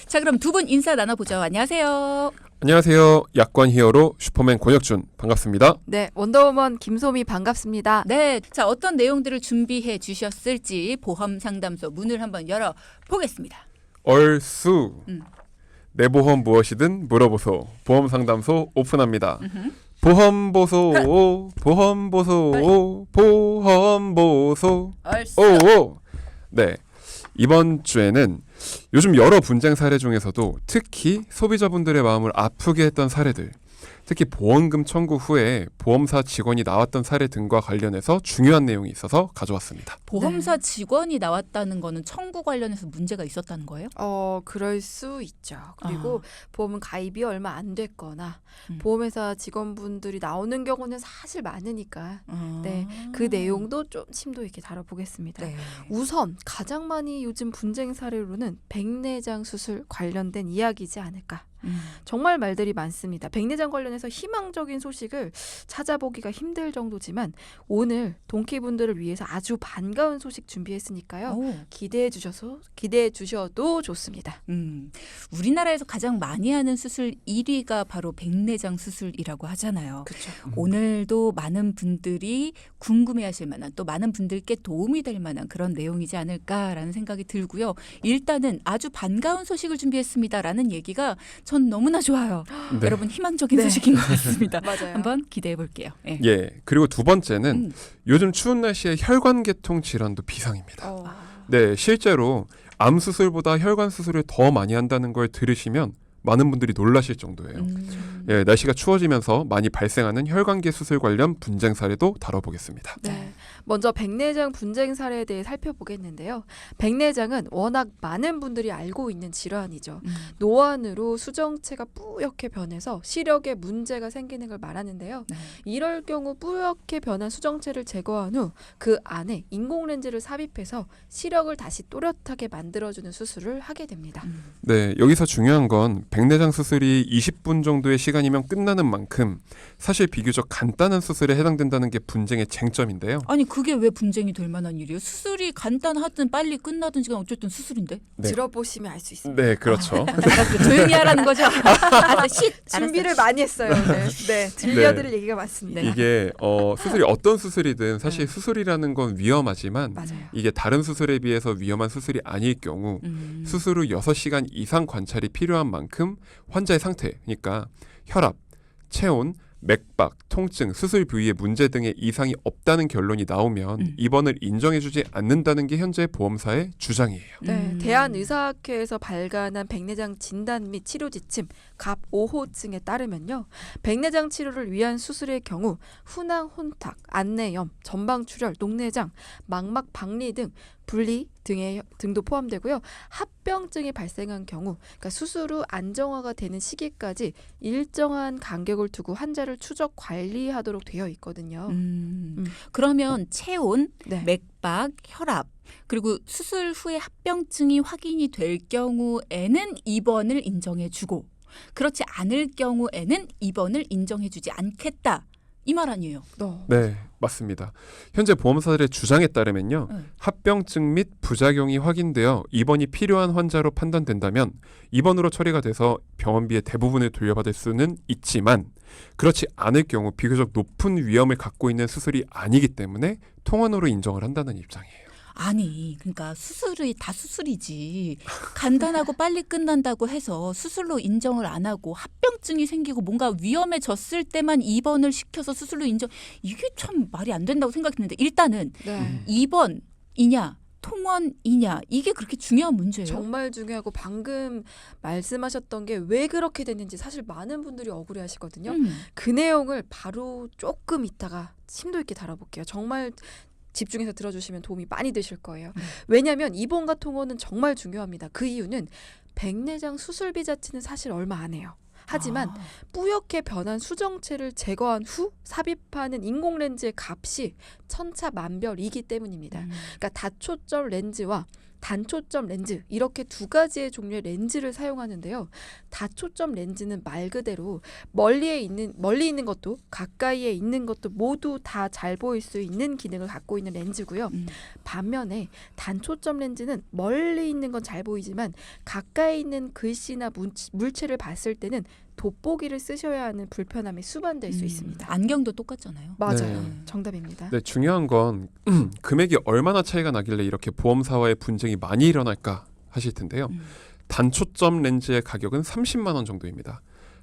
자, 그럼 두 분 인사 나눠보죠. 안녕하세요. 안녕하세요. 약관 히어로 슈퍼맨 권혁준 반갑습니다. 네, 원더우먼 김소미 반갑습니다. 네, 자, 어떤 내용들을 준비해 주셨을지 보험상담소 문을 한번 열어보겠습니다. 얼쑤 내 보험 무엇이든 물어보소. 보험상담소 오픈합니다. 보험보소 보험보소 보험보소. 얼쑤. 오오. 네, 이번 주에는 요즘 여러 분쟁 사례 중에서도 특히 소비자분들의 마음을 아프게 했던 사례들, 특히 보험금 청구 후에 보험사 직원이 나왔던 사례 등과 관련해서 중요한 내용이 있어서 가져왔습니다. 보험사 직원이 나왔다는 거는 청구 관련해서 문제가 있었다는 거예요? 그럴 수 있죠. 그리고 보험은 가입이 얼마 안 됐거나 보험회사 직원분들이 나오는 경우는 사실 많으니까 네, 그 내용도 좀 심도 있게 다뤄보겠습니다. 네. 우선 가장 많이 요즘 분쟁 사례로는 백내장 수술 관련된 이야기지 않을까. 정말 말들이 많습니다. 백내장 관련해서 희망적인 소식을 찾아보기가 힘들 정도지만 오늘 동키분들을 위해서 아주 반가운 소식 준비했으니까요. 오. 기대해 주셔도 좋습니다. 우리나라에서 가장 많이 하는 수술 1위가 바로 백내장 수술이라고 하잖아요. 그렇죠. 오늘도 많은 분들이 궁금해하실 만한, 또 많은 분들께 도움이 될 만한 그런 내용이지 않을까라는 생각이 들고요. 일단은 아주 반가운 소식을 준비했습니다라는 얘기가 전 너무나 좋아요. 네. 여러분 희망적인 네. 소식인 것 같습니다. 맞아요. 한번 기대해 볼게요. 예. 예, 그리고 두 번째는 음. 요즘 추운 날씨에 혈관계통 질환도 비상입니다. 어, 네, 실제로 암 수술보다 혈관 수술을 더 많이 한다는 걸 들으시면 많은 분들이 놀라실 정도예요. 예, 날씨가 추워지면서 많이 발생하는 혈관계 수술 관련 분쟁 사례도 다뤄보겠습니다. 네. 먼저 백내장 분쟁 사례에 대해 살펴보겠는데요. 백내장은 워낙 많은 분들이 알고 있는 질환이죠. 노안으로 수정체가 뿌옇게 변해서 시력에 문제가 생기는 걸 말하는데요. 네. 이럴 경우 뿌옇게 변한 수정체를 제거한 후 그 안에 인공렌즈를 삽입해서 시력을 다시 또렷하게 만들어주는 수술을 하게 됩니다. 네, 여기서 중요한 건 백내장 수술이 20분 정도의 시간이면 끝나는 만큼 사실 비교적 간단한 수술에 해당된다는 게 분쟁의 쟁점인데요. 아니 그게 왜 분쟁이 될 만한 일이에요? 수술이 간단하든 빨리 끝나든지가 어쨌든 수술인데. 네. 들어보시면 알 수 있습니다. 네, 그렇죠. 조용히 하라는 거죠. 알았어, 준비를 많이 했어요. 네, 들려드릴 얘기가 많습니다. 네. 이게 수술이 어떤 수술이든 사실 수술이라는 건 위험하지만 맞아요. 이게 다른 수술에 비해서 위험한 수술이 아닐 경우 수술 후 6시간 이상 관찰이 필요한 만큼 환자의 상태, 그러니까 혈압, 체온, 맥박, 통증, 수술 부위의 문제 등의 이상이 없다는 결론이 나오면 입원을 인정해주지 않는다는 게 현재 보험사의 주장이에요. 네, 대한의사학회에서 발간한 백내장 진단 및 치료 지침 갑 5호증에 따르면요. 백내장 치료를 위한 수술의 경우 훈항 혼탁, 안내염, 전방출혈, 녹내장, 망막 박리 등 분리 등도 포함되고요. 합병증이 발생한 경우, 그러니까 수술 후 안정화가 되는 시기까지 일정한 간격을 두고 환자를 추적 관리하도록 되어 있거든요. 그러면 체온, 네. 맥박, 혈압 그리고 수술 후에 합병증이 확인이 될 경우에는 입원을 인정해주고 그렇지 않을 경우에는 입원을 인정해주지 않겠다. 이 말 아니에요. 네, 맞습니다. 현재 보험사들의 주장에 따르면요. 합병증 및 부작용이 확인되어 입원이 필요한 환자로 판단된다면 입원으로 처리가 돼서 병원비의 대부분을 돌려받을 수는 있지만 그렇지 않을 경우 비교적 높은 위험을 갖고 있는 수술이 아니기 때문에 통원으로 인정을 한다는 입장이에요. 아니, 그러니까 수술이 다 수술이지. 간단하고 빨리 끝난다고 해서 수술로 인정을 안 하고 합병증이 생기고 뭔가 위험해졌을 때만 입원을 시켜서 수술로 인정. 이게 참 말이 안 된다고 생각했는데 일단은 네. 입원이냐 통원이냐 이게 그렇게 중요한 문제예요. 정말 중요하고 방금 말씀하셨던 게 왜 그렇게 됐는지 사실 많은 분들이 억울해하시거든요. 그 내용을 바로 조금 있다가 심도 있게 다뤄볼게요. 정말 집중해서 들어주시면 도움이 많이 되실 거예요. 왜냐하면 입원과 통원은 정말 중요합니다. 그 이유는 백내장 수술비 자체는 사실 얼마 안 해요. 하지만 뿌옇게 변한 수정체를 제거한 후 삽입하는 인공렌즈의 값이 천차만별이기 때문입니다. 그러니까 다초점 렌즈와 단초점 렌즈 이렇게 두 가지의 종류의 렌즈를 사용하는데요. 다초점 렌즈는 말 그대로 멀리 있는 것도 가까이에 있는 것도 모두 다 잘 보일 수 있는 기능을 갖고 있는 렌즈고요. 반면에 단초점 렌즈는 멀리 있는 건 잘 보이지만 가까이 있는 글씨나 물체를 봤을 때는 돋보기를 쓰셔야 하는 불편함이 수반될 수 있습니다. 안경도 똑같잖아요. 맞아요. 네. 정답입니다. 네, 중요한 건 금액이 얼마나 차이가 나길래 이렇게 보험사와의 분쟁이 많이 일어날까 하실 텐데요. 단초점 렌즈의 가격은 30만 원 정도입니다.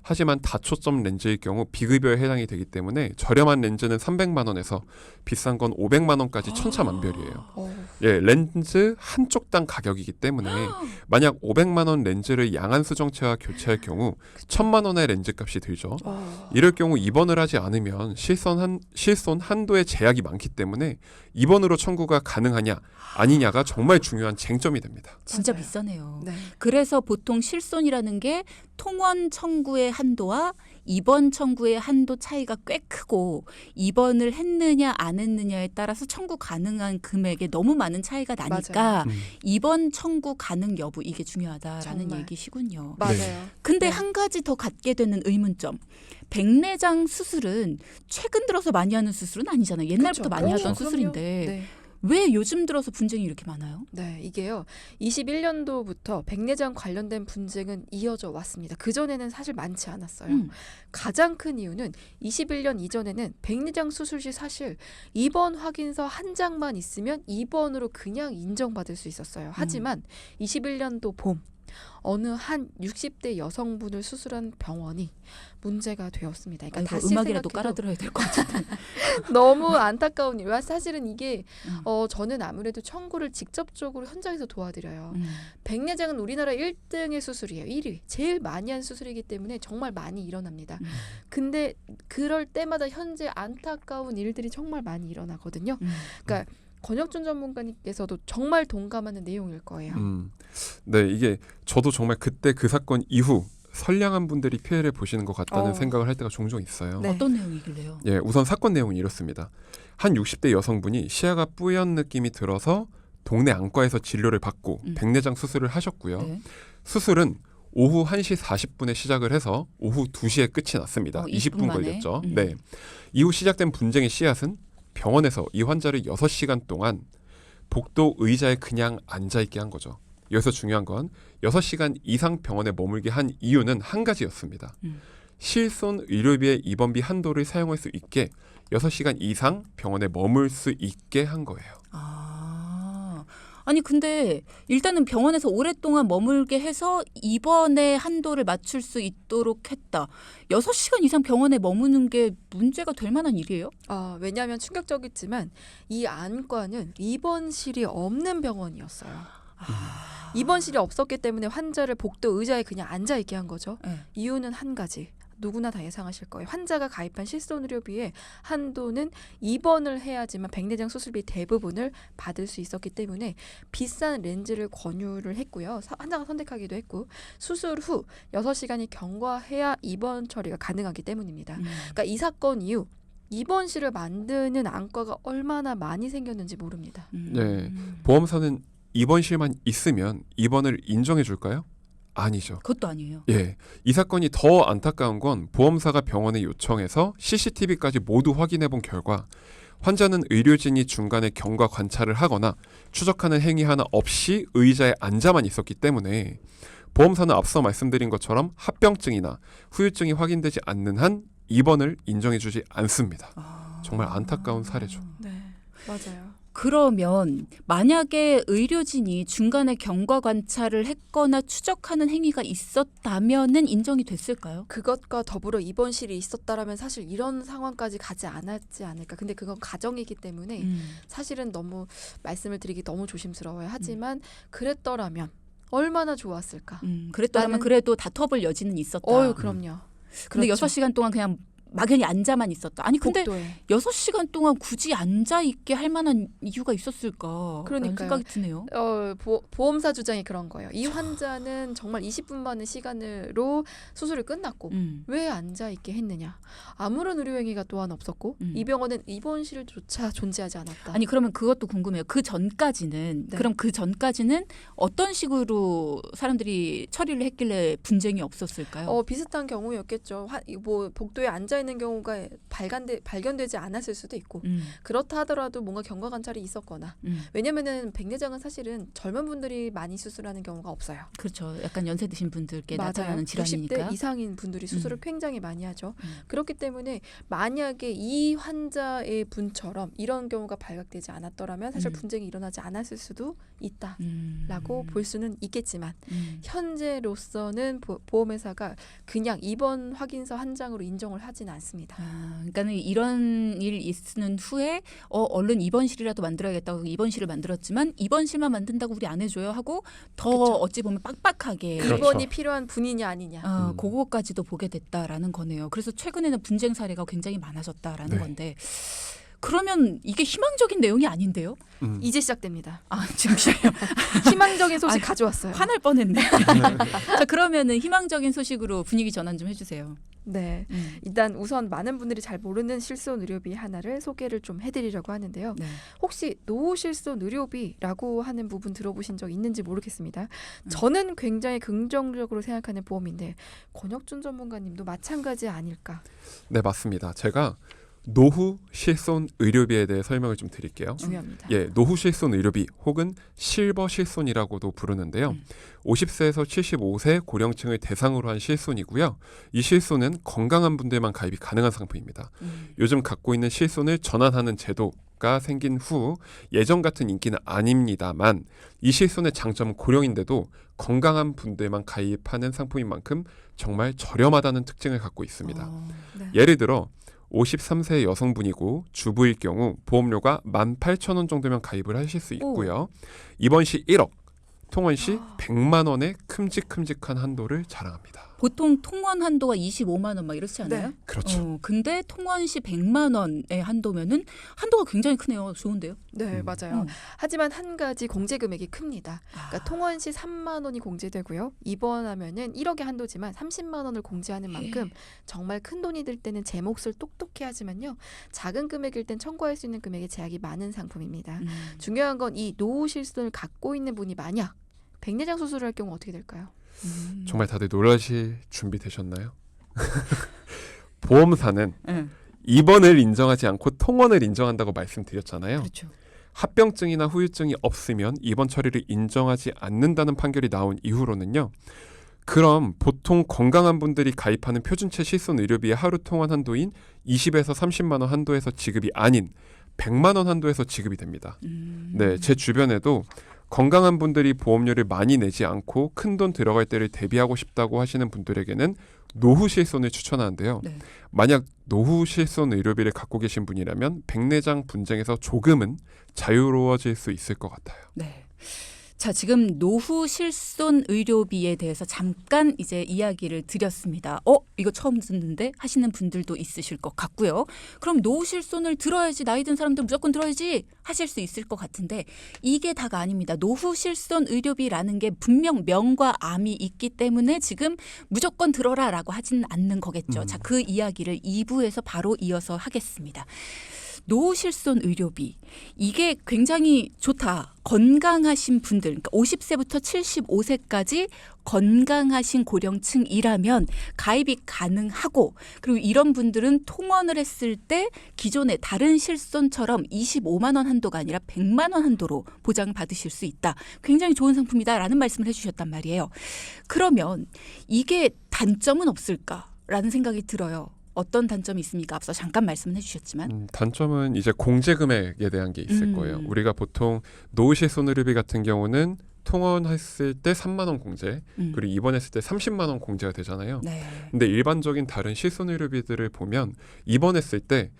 하지만 다초점 렌즈의 경우 비급여에 해당이 되기 때문에 저렴한 렌즈는 300만 원에서 비싼 건 500만 원까지 천차만별이에요. 예, 렌즈 한쪽당 가격이기 때문에 만약 500만 원 렌즈를 양안수 정체와 교체할 경우 1000만 원의 렌즈 값이 들죠. 이럴 경우 입원을 하지 않으면 실손 한도의 제약이 많기 때문에 입원으로 청구가 가능하냐 아니냐가 정말 중요한 쟁점이 됩니다. 진짜 맞아요. 비싸네요. 네. 그래서 보통 실손이라는 게 통원 청구의 한도와 입원 청구의 한도 차이가 꽤 크고 입원을 했느냐 안 했느냐에 따라서 청구 가능한 금액에 너무 많은 차이가 나니까 맞아요. 입원 청구 가능 여부 이게 중요하다라는 정말. 얘기시군요. 맞아요. 근데 네. 한 가지 더 갖게 되는 의문점. 백내장 수술은 최근 들어서 많이 하는 수술은 아니잖아요. 옛날부터 그쵸. 많이 하던 그럼요. 수술인데 네. 왜 요즘 들어서 분쟁이 이렇게 많아요? 네, 이게요. 21년도부터 백내장 관련된 분쟁은 이어져 왔습니다. 그전에는 사실 많지 않았어요. 가장 큰 이유는 21년 이전에는 백내장 수술 시 사실 입원 확인서 한 장만 있으면 입원으로 그냥 인정받을 수 있었어요. 하지만 21년도 봄 어느 한 60대 여성분을 수술한 병원이 문제가 되었습니다. 그러니까 아이고, 다시 음악이라도 생각해도 깔아들어야 될 것 같은데. 너무 안타까운 일. 사실은 이게 저는 아무래도 청구를 직접적으로 현장에서 도와드려요. 백내장은 우리나라 1등의 수술이에요. 1위. 제일 많이 한 수술이기 때문에 정말 많이 일어납니다. 근데 그럴 때마다 현재 안타까운 일들이 정말 많이 일어나거든요. 그러니까 권혁준 전문가님께서도 정말 동감하는 내용일 거예요. 네, 이게 저도 정말 그때 그 사건 이후 선량한 분들이 피해를 보시는 것 같다는 생각을 할 때가 종종 있어요. 네. 어떤 내용이길래요? 예, 우선 사건 내용은 이렇습니다. 한 60대 여성분이 시야가 뿌연 느낌이 들어서 동네 안과에서 진료를 받고 백내장 수술을 하셨고요. 네. 수술은 오후 1시 40분에 시작을 해서 오후 2시에 끝이 났습니다. 20분 만에? 걸렸죠. 네. 이후 시작된 분쟁의 씨앗은 병원에서 이 환자를 6시간 동안 복도 의자에 그냥 앉아있게 한 거죠. 여기서 중요한 건 6시간 이상 병원에 머물게 한 이유는 한 가지였습니다. 실손 의료비의 입원비 한도를 사용할 수 있게 6시간 이상 병원에 머물 수 있게 한 거예요. 아니 근데 일단은 병원에서 오랫동안 머물게 해서 입원의 한도를 맞출 수 있도록 했다. 6시간 이상 병원에 머무는 게 문제가 될 만한 일이에요? 왜냐하면 충격적이지만 이 안과는 입원실이 없는 병원이었어요. 입원실이 없었기 때문에 환자를 복도 의자에 그냥 앉아있게 한 거죠. 네. 이유는 한 가지. 누구나 다 예상하실 거예요. 환자가 가입한 실손의료비의 한도는 입원을 해야지만 백내장 수술비 대부분을 받을 수 있었기 때문에 비싼 렌즈를 권유를 했고요. 환자가 선택하기도 했고 수술 후 6시간이 경과해야 입원 처리가 가능하기 때문입니다. 그러니까 이 사건 이후 입원실을 만드는 안과가 얼마나 많이 생겼는지 모릅니다. 네. 보험사는 입원실만 있으면 입원을 인정해 줄까요? 아니죠. 그것도 아니에요. 예, 이 사건이 더 안타까운 건 보험사가 병원에 요청해서 CCTV까지 모두 확인해 본 결과 환자는 의료진이 중간에 경과 관찰을 하거나 추적하는 행위 하나 없이 의자에 앉아만 있었기 때문에 보험사는 앞서 말씀드린 것처럼 합병증이나 후유증이 확인되지 않는 한 입원을 인정해 주지 않습니다. 정말 안타까운 사례죠. 네, 맞아요. 그러면 만약에 의료진이 중간에 경과 관찰을 했거나 추적하는 행위가 있었다면은 인정이 됐을까요? 그것과 더불어 입원실이 있었다라면 사실 이런 상황까지 가지 않았지 않을까. 근데 그건 가정이기 때문에 사실은 너무 말씀을 드리기 너무 조심스러워요. 하지만 그랬더라면 얼마나 좋았을까. 그랬더라면 나는- 그래도 다퉈볼 여지는 있었다. 그럼요. 근데 그렇죠. 6시간 동안 그냥 막연히 앉아만 있었다. 아니 근데 복도에. 6시간 동안 굳이 앉아 있게 할 만한 이유가 있었을까? 그러니까요. 생각이 드네요. 보험사 주장이 그런 거예요. 이 환자는 정말 20분 만의 시간으로 수술이 끝났고 왜 앉아 있게 했느냐? 아무런 의료 행위가 또한 없었고 이 병원은 입원실조차 존재하지 않았다. 아니 그러면 그것도 궁금해요. 그 전까지는 네. 그럼 그 전까지는 어떤 식으로 사람들이 처리를 했길래 분쟁이 없었을까요? 비슷한 경우였겠죠. 뭐 복도에 앉아 있는 경우가 발견되지 않았을 수도 있고 그렇다 하더라도 뭔가 경과 관찰이 있었거나 왜냐면은 백내장은 사실은 젊은 분들이 많이 수술하는 경우가 없어요. 그렇죠. 약간 연세 드신 분들께 맞아요. 나타나는 질환이니까. 60대 이상인 분들이 수술을 굉장히 많이 하죠. 그렇기 때문에 만약에 이 환자의 분처럼 이런 경우가 발각되지 않았더라면 사실 분쟁이 일어나지 않았을 수도 있다라고 볼 수는 있겠지만 현재로서는 보험회사가 그냥 입원 확인서 한 장으로 인정을 하지는 않습니다. 그러니까는 이런 일 있는 후에 얼른 입원실이라도 만들어야겠다고 입원실을 만들었지만 입원실만 만든다고 우리 안 해줘요 하고 더 그쵸. 어찌 보면 빡빡하게 그렇죠. 입원이 필요한 분이냐 아니냐. 그거까지도 보게 됐다라는 거네요. 그래서 최근에는 분쟁 사례가 굉장히 많아졌다라는 네. 건데 그러면 이게 희망적인 내용이 아닌데요? 이제 시작됩니다. 지금 시작해요. 희망적인 소식 가져왔어요. 화날 뻔했네. 자, 그러면은 희망적인 소식으로 분위기 전환 좀 해주세요. 네, 일단 우선 많은 분들이 잘 모르는 실손 의료비 하나를 소개를 좀 해드리려고 하는데요. 네. 혹시 노후 실손 의료비라고 하는 부분 들어보신 적 있는지 모르겠습니다. 저는 굉장히 긍정적으로 생각하는 보험인데 권혁준 전문가님도 마찬가지 아닐까? 네, 맞습니다. 제가 노후 실손 의료비에 대해 설명을 좀 드릴게요. 중요합니다. 예, 노후 실손 의료비 혹은 실버 실손이라고도 부르는데요. 50세에서 75세 고령층을 대상으로 한 실손이고요. 이 실손은 건강한 분들만 가입이 가능한 상품입니다. 요즘 갖고 있는 실손을 전환하는 제도가 생긴 후 예전 같은 인기는 아닙니다만 이 실손의 장점은 고령인데도 건강한 분들만 가입하는 상품인 만큼 정말 저렴하다는 특징을 갖고 있습니다. 네. 예를 들어 53세 여성분이고 주부일 경우 보험료가 18,000원 정도면 가입을 하실 수 있고요. 입원 시 1억, 통원 시 100만 원의 큼직큼직한 한도를 자랑합니다. 보통 통원 한도가 25만 원 막 이렇지 않아요? 네. 그렇죠. 근데 통원 시 100만 원의 한도면은 한도가 굉장히 크네요. 좋은데요? 네, 맞아요. 하지만 한 가지 공제 금액이 큽니다. 그러니까 통원 시 3만 원이 공제되고요. 입원하면은 1억의 한도지만 30만 원을 공제하는 만큼 정말 큰 돈이 들 때는 제 몫을 똑똑히 하지만요. 작은 금액일 땐 청구할 수 있는 금액에 제약이 많은 상품입니다. 중요한 건 이 노후 실손을 갖고 있는 분이 만약 백내장 수술을 할 경우 어떻게 될까요? 정말 다들 놀라실 준비 되셨나요? 보험사는 입원을 인정하지 않고 통원을 인정한다고 말씀드렸잖아요. 그렇죠. 합병증이나 후유증이 없으면 입원 처리를 인정하지 않는다는 판결이 나온 이후로는요. 그럼 보통 건강한 분들이 가입하는 표준체 실손 의료비의 하루 통원 한도인 20에서 30만 원 한도에서 지급이 아닌 100만 원 한도에서 지급이 됩니다. 네, 제 주변에도 건강한 분들이 보험료를 많이 내지 않고 큰돈 들어갈 때를 대비하고 싶다고 하시는 분들에게는 노후 실손을 추천하는데요. 네. 만약 노후 실손 의료비를 갖고 계신 분이라면 백내장 분쟁에서 조금은 자유로워질 수 있을 것 같아요. 네. 자, 지금 노후 실손 의료비에 대해서 잠깐 이제 이야기를 드렸습니다. 이거 처음 듣는데 하시는 분들도 있으실 것 같고요. 그럼 노후 실손을 들어야지, 나이 든 사람들 무조건 들어야지 하실 수 있을 것 같은데 이게 다가 아닙니다. 노후 실손 의료비라는 게 분명 명과 암이 있기 때문에 지금 무조건 들어라라고 하지는 않는 거겠죠. 자, 그 이야기를 2부에서 바로 이어서 하겠습니다. 노후 실손 의료비, 이게 굉장히 좋다. 건강하신 분들, 그러니까 50세부터 75세까지 건강하신 고령층이라면 가입이 가능하고, 그리고 이런 분들은 통원을 했을 때 기존의 다른 실손처럼 25만 원 한도가 아니라 100만 원 한도로 보장받으실 수 있다. 굉장히 좋은 상품이다라는 말씀을 해주셨단 말이에요. 그러면 이게 단점은 없을까라는 생각이 들어요. 어떤 단점이 있습니까? 앞서 잠깐 말씀을 해주셨지만. 단점은 이제 공제 금액에 대한 게 있을 거예요. 우리가 보통 노후 실손 의료비 같은 경우는 통원했을 때 3만 원 공제, 그리고 입원했을 때 30만 원 공제가 되잖아요. 네. 근데 일반적인 다른 실손 의료비들을 보면 입원했을 때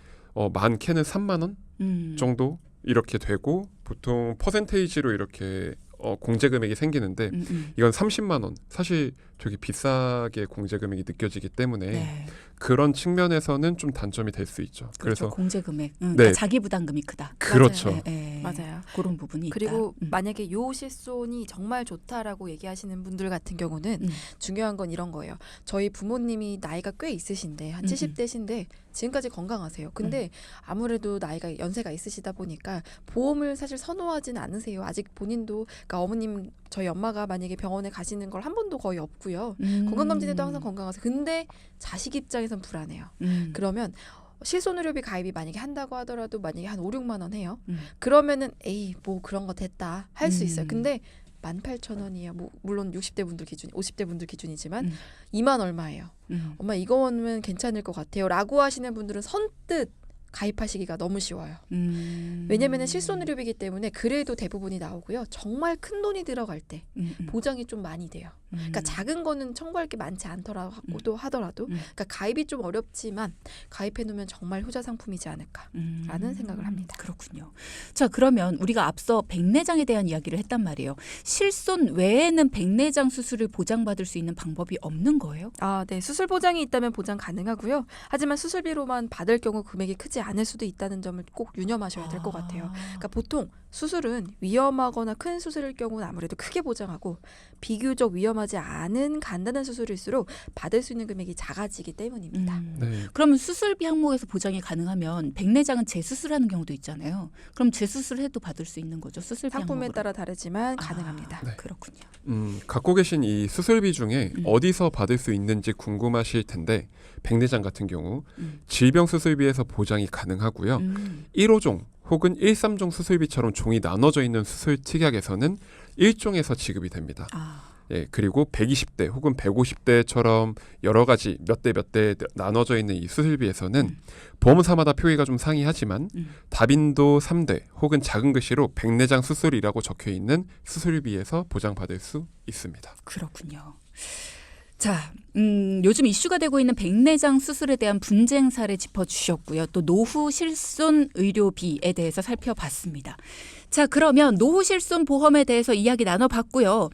많게는 3만 원 정도 이렇게 되고 보통 퍼센테이지로 이렇게 공제 금액이 생기는데 이건 30만 원. 사실 되게 비싸게 공제 금액이 느껴지기 때문에 네. 그런 측면에서는 좀 단점이 될 수 있죠. 그렇죠. 그래서 공제 금액, 네. 그러니까 자기 부담금이 크다. 그렇죠. 네, 네. 맞아요. 그런 부분이 그리고 있다. 만약에 요 실손이 정말 좋다라고 얘기하시는 분들 같은 경우는 중요한 건 이런 거예요. 저희 부모님이 나이가 꽤 있으신데 한 70대신데 지금까지 건강하세요. 근데 아무래도 나이가 연세가 있으시다 보니까 보험을 사실 선호하지는 않으세요. 아직 본인도 그러니까 어머님 저희 엄마가 만약에 병원에 가시는 걸 한 번도 거의 없고요. 건강검진에도 항상 건강하세요. 근데 자식 입장에선 불안해요. 그러면 실손의료비 가입이 만약에 한다고 하더라도 만약에 한 5, 6만 원 해요. 그러면은 에이 뭐 그런 거 됐다 할 수 있어요. 근데 18,000원이에요. 뭐 물론 60대 분들 기준, 50대 분들 기준이지만 2만 얼마예요. 엄마 이거는 괜찮을 것 같아요. 라고 하시는 분들은 선뜻 가입하시기가 너무 쉬워요. 왜냐면은 실손의료비이기 때문에 그래도 대부분이 나오고요. 정말 큰 돈이 들어갈 때 보장이 좀 많이 돼요. 그러니까 작은 거는 청구할 게 많지 않더라도 하더라도 그러니까 가입이 좀 어렵지만 가입해 놓으면 정말 효자 상품이지 않을까라는 생각을 합니다. 그렇군요. 자, 그러면 우리가 앞서 백내장에 대한 이야기를 했단 말이에요. 실손 외에는 백내장 수술을 보장받을 수 있는 방법이 없는 거예요? 아, 네. 수술 보장이 있다면 보장 가능하고요. 하지만 수술비로만 받을 경우 금액이 크지 않을 수도 있다는 점을 꼭 유념하셔야 될 것 같아요. 그러니까 보통 수술은 위험하거나 큰 수술일 경우는 아무래도 크게 보장하고 비교적 위험하지 않은 간단한 수술일수록 받을 수 있는 금액이 작아지기 때문입니다. 네. 그러면 수술비 항목에서 보장이 가능하면 백내장은 재수술하는 경우도 있잖아요. 그럼 재수술해도 받을 수 있는 거죠? 수술비 상품에 항목으로. 따라 다르지만 가능합니다. 네. 그렇군요. 갖고 계신 이 수술비 중에 어디서 받을 수 있는지 궁금하실 텐데 백내장 같은 경우 질병 수술비에서 보장이 가능하고요. 1호종 혹은 1,3종 수술비처럼 종이 나눠져 있는 수술 특약에서는 1종에서 지급이 됩니다. 예, 그리고 120대 혹은 150대처럼 여러 가지 몇 대 나눠져 있는 이 수술비에서는 보험사마다 표기가 좀 상이하지만 다빈도 3대 혹은 작은 글씨로 백내장 수술이라고 적혀 있는 수술비에서 보장받을 수 있습니다. 그렇군요. 자, 요즘 이슈가 되고 있는 백내장 수술에 대한 분쟁 사례 짚어주셨고요. 또 노후 실손 의료비에 대해서 살펴봤습니다. 자, 그러면 노후 실손 보험에 대해서 이야기 나눠봤고요.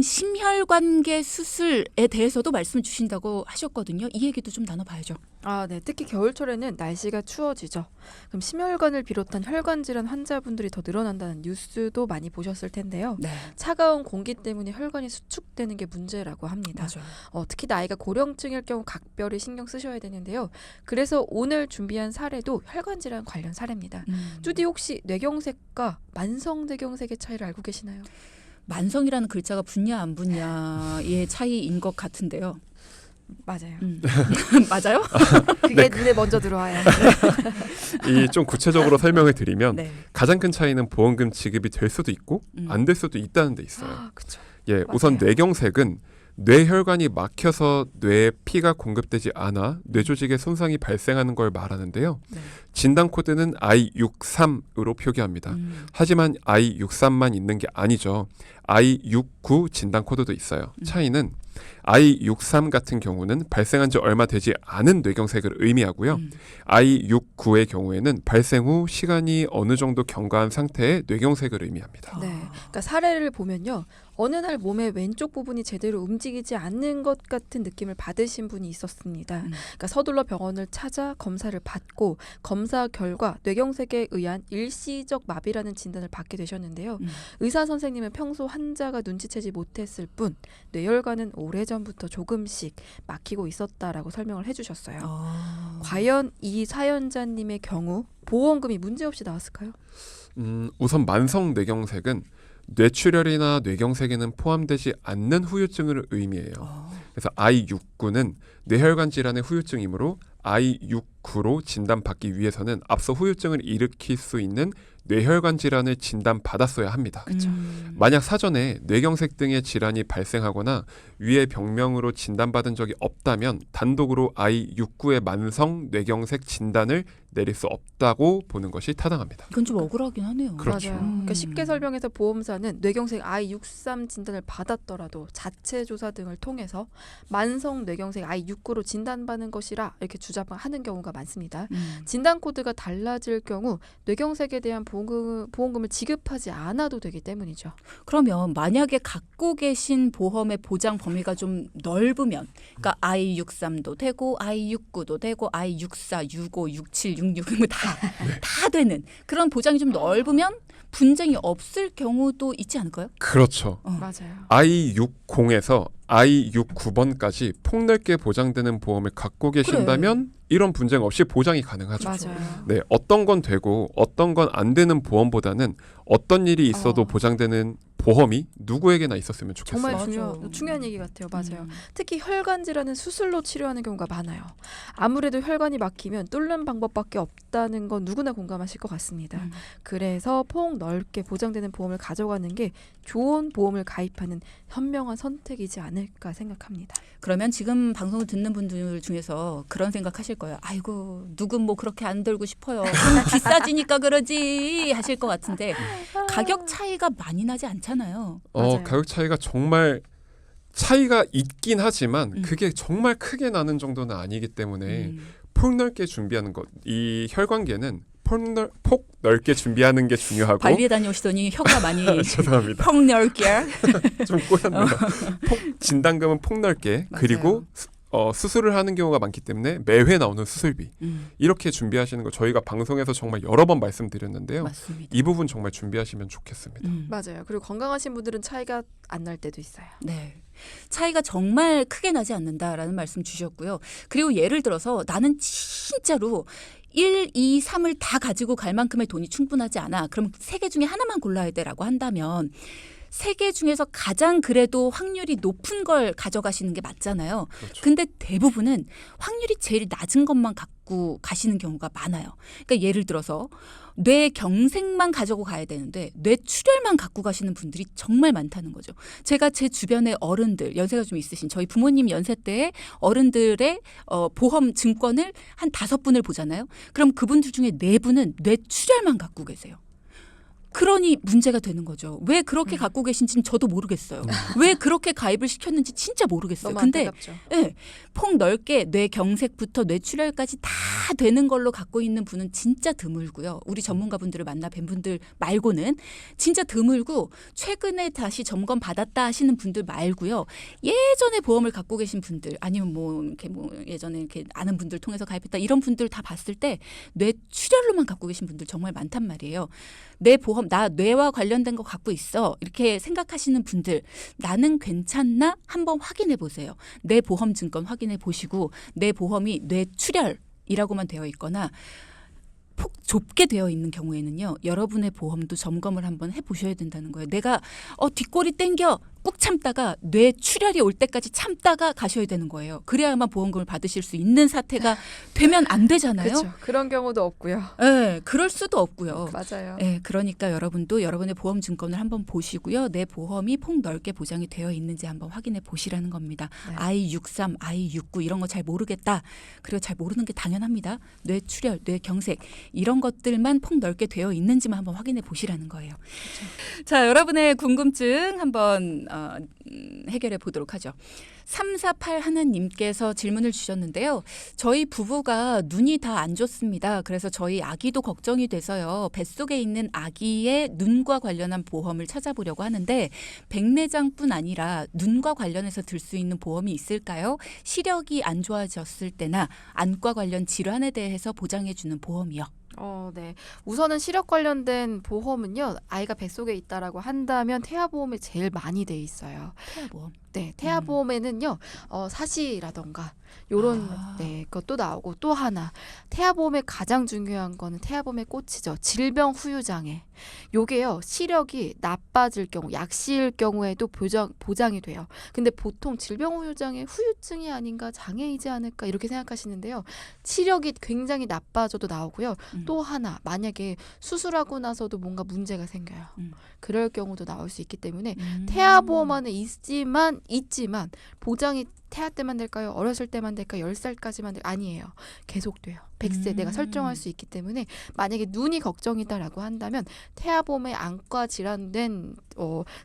심혈관계 수술에 대해서도 말씀 주신다고 하셨거든요. 이 얘기도 좀 나눠봐야죠. 아, 네. 특히 겨울철에는 날씨가 추워지죠. 그럼 심혈관을 비롯한 혈관 질환 환자분들이 더 늘어난다는 뉴스도 많이 보셨을 텐데요. 네, 차가운 공기 때문에 혈관이 수축되는 게 문제라고 합니다. 맞아요. 특히 나이가 고령층일 경우 각별히 신경 쓰셔야 되는데요. 그래서 오늘 준비한 사례도 혈관 질환 관련 사례입니다. 쭈디 혹시 뇌경색과 만성 뇌경색의 차이를 알고 계시나요? 만성이라는 글자가 붙냐 안 붙냐의 차이인 것 같은데요. 맞아요. 맞아요? 그게 눈에 먼저 들어와요. 이 좀 구체적으로 설명을 드리면 네. 가장 큰 차이는 보험금 지급이 될 수도 있고 안 될 수도 있다는 데 있어요. 그렇죠. 예, 우선 뇌경색은 뇌혈관이 막혀서 뇌에 피가 공급되지 않아 뇌조직에 손상이 발생하는 걸 말하는데요. 네. 진단 코드는 I63으로 표기합니다. 하지만 I63만 있는 게 아니죠. I69 진단 코드도 있어요. 차이는 I63 같은 경우는 발생한 지 얼마 되지 않은 뇌경색을 의미하고요. I69의 경우에는 발생 후 시간이 어느 정도 경과한 상태의 뇌경색을 의미합니다. 네. 그러니까 사례를 보면요. 어느 날 몸의 왼쪽 부분이 제대로 움직이지 않는 것 같은 느낌을 받으신 분이 있었습니다. 그러니까 서둘러 병원을 찾아 검사를 받고 검사 결과 뇌경색에 의한 일시적 마비라는 진단을 받게 되셨는데요. 의사 선생님은 평소 환자가 눈치채지 못했을 뿐 뇌혈관은 오래전부터 조금씩 막히고 있었다라고 설명을 해주셨어요. 과연 이 사연자님의 경우 보험금이 문제없이 나왔을까요? 우선 만성 뇌경색은 뇌출혈이나 뇌경색에는 포함되지 않는 후유증을 의미해요. 그래서 I69는 뇌혈관 질환의 후유증이므로 I69로 진단받기 위해서는 앞서 후유증을 일으킬 수 있는 뇌혈관 질환을 진단받았어야 합니다. 만약 사전에 뇌경색 등의 질환이 발생하거나 위의 병명으로 진단받은 적이 없다면 단독으로 I69의 만성 뇌경색 진단을 내릴 수 없다고 보는 것이 타당합니다. 이건 좀 억울하긴 하네요. 그렇죠. 맞아요. 그러니까 쉽게 설명해서 보험사는 뇌경색 I63 진단을 받았더라도 자체 조사 등을 통해서 만성 뇌경색 I69로 진단받는 것이라 이렇게 주장하는 경우가 많습니다. 진단 코드가 달라질 경우 뇌경색에 대한 보험금을 지급하지 않아도 되기 때문이죠. 그러면 만약에 갖고 계신 보험의 보장 범위가 좀 넓으면 그러니까 I63도 되고 I69도 되고 I64, 65, 67, 66 다 되는 그런 보장이 좀 넓으면 분쟁이 없을 경우도 있지 않을까요? 그렇죠. 맞아요. I60에서 I69번까지 폭넓게 보장되는 보험을 갖고 계신다면 이런 분쟁 없이 보장이 가능하죠. 맞아요. 네, 어떤 건 되고 어떤 건 안 되는 보험보다는 어떤 일이 있어도 보장되는 보험이 누구에게나 있었으면 좋겠어요. 정말 맞아. 중요한 얘기 같아요. 맞아요. 특히 혈관 질환은 수술로 치료하는 경우가 많아요. 아무래도 혈관이 막히면 뚫는 방법밖에 없다는 건 누구나 공감하실 것 같습니다. 그래서 폭 넓게 보장되는 보험을 가져가는 게 좋은 보험을 가입하는 현명한 선택이지 않을까 생각합니다. 그러면 지금 방송을 듣는 분들 중에서 그런 생각하실 거예요. 아이고 누군 뭐 그렇게 안 들고 싶어요. 비싸지니까 그러지 하실 것 같은데 가격 차이가 많이 나지 않잖아요. 맞아요. 가격 차이가 정말 차이가 있긴 하지만 그게 정말 크게 나는 정도는 아니기 때문에 폭넓게 준비하는 것, 이 혈관계는 폭 넓게 준비하는 게 중요하고 발리에 다녀오시더니 혀가 많이 죄송합니다. 폭넓게 좀 꼬였네요. 진단금은 폭넓게 맞아요. 그리고 수술을 하는 경우가 많기 때문에 매회 나오는 수술비 이렇게 준비하시는 거 저희가 방송에서 정말 여러 번 말씀드렸는데요. 맞습니다. 이 부분 정말 준비하시면 좋겠습니다. 맞아요. 그리고 건강하신 분들은 차이가 안 날 때도 있어요. 네. 차이가 정말 크게 나지 않는다라는 말씀 주셨고요. 그리고 예를 들어서 나는 진짜로 1, 2, 3을 다 가지고 갈 만큼의 돈이 충분하지 않아. 그럼 3개 중에 하나만 골라야 돼라고 한다면 3개 중에서 가장 그래도 확률이 높은 걸 가져가시는 게 맞잖아요. 그렇죠. 근데 대부분은 확률이 제일 낮은 것만 갖고 가시는 경우가 많아요. 그러니까 예를 들어서 뇌경색만 가지고 가야 되는데 뇌출혈만 갖고 가시는 분들이 정말 많다는 거죠. 제가 제 주변의 어른들, 연세가 좀 있으신 저희 부모님 연세 때의 어른들의 보험 증권을 한 5분을 보잖아요. 그럼 그분들 중에 4분은 뇌출혈만 갖고 계세요. 그러니 문제가 되는 거죠. 왜 그렇게 갖고 계신지는 저도 모르겠어요. 왜 그렇게 가입을 시켰는지 진짜 모르겠어요. 너무 근데 안타깝죠. 네, 폭 넓게 뇌경색부터 뇌출혈까지 다 되는 걸로 갖고 있는 분은 진짜 드물고요. 우리 전문가분들을 만나 뵌 분들 말고는 진짜 드물고 최근에 다시 점검 받았다 하시는 분들 말고요. 예전에 보험을 갖고 계신 분들 아니면 이렇게 예전에 이렇게 아는 분들 통해서 가입했다 이런 분들 다 봤을 때 뇌출혈로만 갖고 계신 분들 정말 많단 말이에요. 내 보험 나 뇌와 관련된 거 갖고 있어 이렇게 생각하시는 분들 나는 괜찮나 한번 확인해 보세요. 내 보험 증권 확인해 보시고 내 보험이 뇌출혈이라고만 되어 있거나 폭 좁게 되어 있는 경우에는요. 여러분의 보험도 점검을 한번 해보셔야 된다는 거예요. 내가 뒷골이 땡겨 꾹 참다가 뇌출혈이 올 때까지 참다가 가셔야 되는 거예요. 그래야만 보험금을 받으실 수 있는 사태가 되면 안 되잖아요. 그렇죠. 그런 경우도 없고요. 네, 그럴 수도 없고요. 맞아요. 네, 그러니까 여러분도 여러분의 보험 증권을 한번 보시고요. 내 보험이 폭 넓게 보장이 되어 있는지 한번 확인해 보시라는 겁니다. 네. I63, I69 이런 거 잘 모르겠다. 그리고 잘 모르는 게 당연합니다. 뇌출혈, 뇌경색 이런 것들만 폭 넓게 되어 있는지만 한번 확인해 보시라는 거예요. 그렇죠. 자, 여러분의 궁금증 한번 해결해 보도록 하죠. 348 하나님께서 질문을 주셨는데요. 저희 부부가 눈이 다 안 좋습니다. 그래서 저희 아기도 걱정이 돼서요. 뱃속에 있는 아기의 눈과 관련한 보험을 찾아보려고 하는데 백내장뿐 아니라 눈과 관련해서 들 수 있는 보험이 있을까요? 시력이 안 좋아졌을 때나 안과 관련 질환에 대해서 보장해주는 보험이요. 네. 우선은 시력 관련된 보험은요. 아이가 뱃속에 있다라고 한다면 태아보험에 제일 많이 돼 있어요. 태아보험. 네, 태아보험에는요. 사시라던가 요런 것도 나오고 또 하나 태아보험의 가장 중요한 거는 태아보험의 꽃이죠. 질병 후유 장애. 요게요. 시력이 나빠질 경우, 약시일 경우에도 보장이 돼요. 근데 보통 질병 후유 장애 후유증이 아닌가 장애이지 않을까 이렇게 생각하시는데요. 시력이 굉장히 나빠져도 나오고요. 또 하나 만약에 수술하고 나서도 뭔가 문제가 생겨요. 그럴 경우도 나올 수 있기 때문에 태아보험 안에 있지만 있지만 보장이 태아 때만 될까요? 어렸을 때만 될까요? 10살까지만 될까요? 아니에요. 계속 돼요. 100세 내가 설정할 수 있기 때문에 만약에 눈이 걱정이다라고 한다면 태아보험에 안과 질환된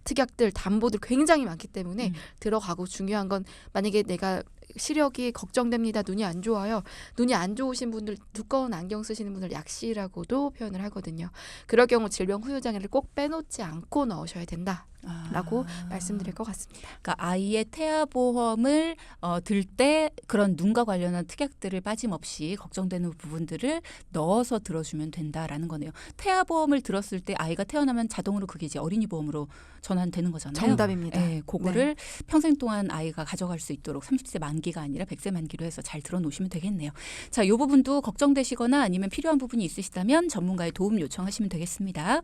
특약들, 담보들 굉장히 많기 때문에 들어가고 중요한 건 만약에 내가 시력이 걱정됩니다. 눈이 안 좋아요. 눈이 안 좋으신 분들, 두꺼운 안경 쓰시는 분들 약시라고도 표현을 하거든요. 그럴 경우 질병 후유 장애를 꼭 빼놓지 않고 넣으셔야 된다라고 말씀드릴 것 같습니다. 그러니까 아이의 태아보험을 들 때 그런 눈과 관련한 특약들을 빠짐없이 걱정되는 부분들을 넣어서 들어주면 된다라는 거네요. 태아보험을 들었을 때 아이가 태어나면 자동으로 그게 이제 어린이보험으로 전환되는 거잖아요. 정답입니다. 네, 그거를 평생 동안 아이가 가져갈 수 있도록 30세 만기가 아니라 100세 만기로 해서 잘 들어놓으시면 되겠네요. 자, 이 부분도 걱정되시거나 아니면 필요한 부분이 있으시다면 전문가의 도움 요청하시면 되겠습니다.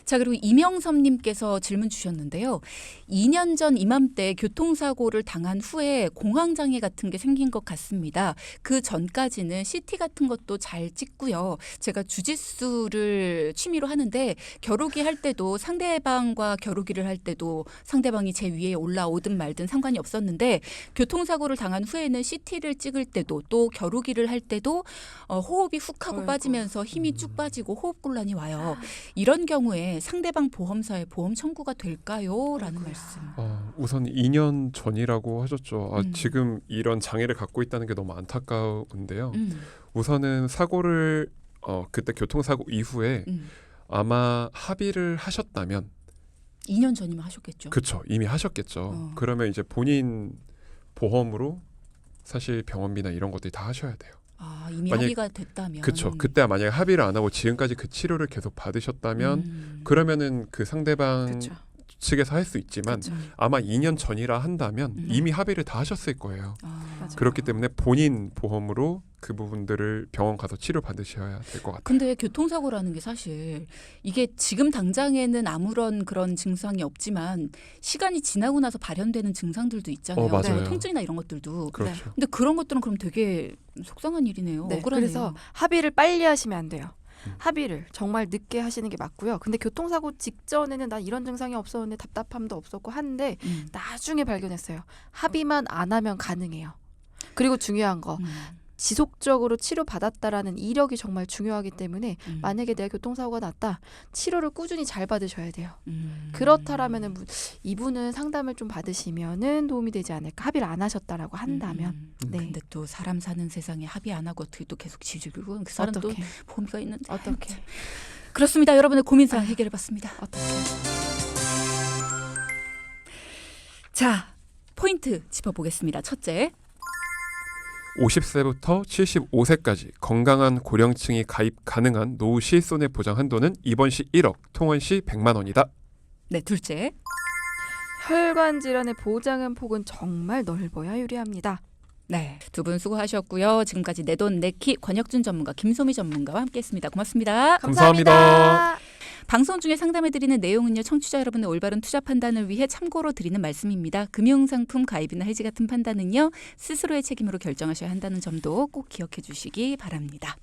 자, 그리고 이명섭님께서 질문 주셨는데요. 2년 전 이맘때 교통사고를 당한 후에 공황장애 같은 게 생긴 것 같습니다. 그 전까지는 CT 같은 것도 잘 찍고요. 제가 주짓수를 취미로 하는데 겨루기 할 때도 상대방과 겨루기를 할 때도 상대방이 제 위에 올라오든 말든 상관이 없었는데 교통사고를 당한 후에는 CT를 찍을 때도 또 겨루기를 할 때도 호흡이 훅 하고 어이구. 빠지면서 힘이 쭉 빠지고 호흡곤란이 와요. 이런 경우에 상대방 보험사에 보험 청구가 될까요? 라는 아이고야. 말씀. 우선 2년 전이라고 하셨죠. 음. 지금 이런 장애를 갖고 있다는 게 너무 안타까운데요. 음, 우선은 사고를 그때 교통사고 이후에 아마 합의를 하셨다면 2년 전이면 하셨겠죠. 그쵸, 이미 하셨겠죠. 어. 그러면 이제 본인 보험으로 사실 병원비나 이런 것들이 다 하셔야 돼요. 이미 만약- 합의가 됐다면. 그쵸. 그때 만약에 합의를 안 하고 지금까지 그 치료를 계속 받으셨다면 그러면은 그 상대방 그렇죠. 측에서 할 수 있지만 그쵸. 아마 2년 전이라 한다면 음. 이미 합의를 다 하셨을 거예요. 맞아요. 그렇기 때문에 본인 보험으로 그 부분들을 병원 가서 치료 받으셔야 될 것 같아요. 근데 교통사고라는 게 사실 이게 지금 당장에는 아무런 그런 증상이 없지만 시간이 지나고 나서 발현되는 증상들도 있잖아요. 맞아요. 통증이나 이런 것들도. 그렇죠. 근데 그런 것들은 그럼 되게 속상한 일이네요. 네, 억울하네요. 그래서 합의를 빨리 하시면 안 돼요. 음. 합의를 정말 늦게 하시는 게 맞고요. 근데 교통사고 직전에는 난 이런 증상이 없었는데 답답함도 없었고 한데 나중에 발견했어요. 합의만 안 하면 가능해요. 그리고 중요한 거 지속적으로 치료받았다라는 이력이 정말 중요하기 때문에 만약에 내가 교통사고가 났다. 치료를 꾸준히 잘 받으셔야 돼요. 그렇다라면은 이분은 상담을 좀 받으시면은 도움이 되지 않을까. 합의를 안 하셨다라고 한다면. 네. 근데 또 사람 사는 세상에 합의 안 하고 어떻게 또 계속 지지고 그 사람 또 어떻게? 보험비가 있는데. 어떻게? 그렇습니다. 여러분의 고민사항 해결해봤습니다. 어떻게? 자, 포인트 짚어보겠습니다. 첫째. 50세부터 75세까지 건강한 고령층이 가입 가능한 노후 실손해 보장 한도는 입원 시 1억, 통원 시 100만 원이다. 네, 둘째. 혈관 질환의 보장은 폭은 정말 넓어야 유리합니다. 네, 두 분 수고하셨고요. 지금까지 내돈 내키 권혁준 전문가, 김소미 전문가와 함께했습니다. 고맙습니다. 감사합니다. 방송 중에 상담해드리는 내용은요, 청취자 여러분의 올바른 투자 판단을 위해 참고로 드리는 말씀입니다. 금융상품 가입이나 해지 같은 판단은요, 스스로의 책임으로 결정하셔야 한다는 점도 꼭 기억해 주시기 바랍니다.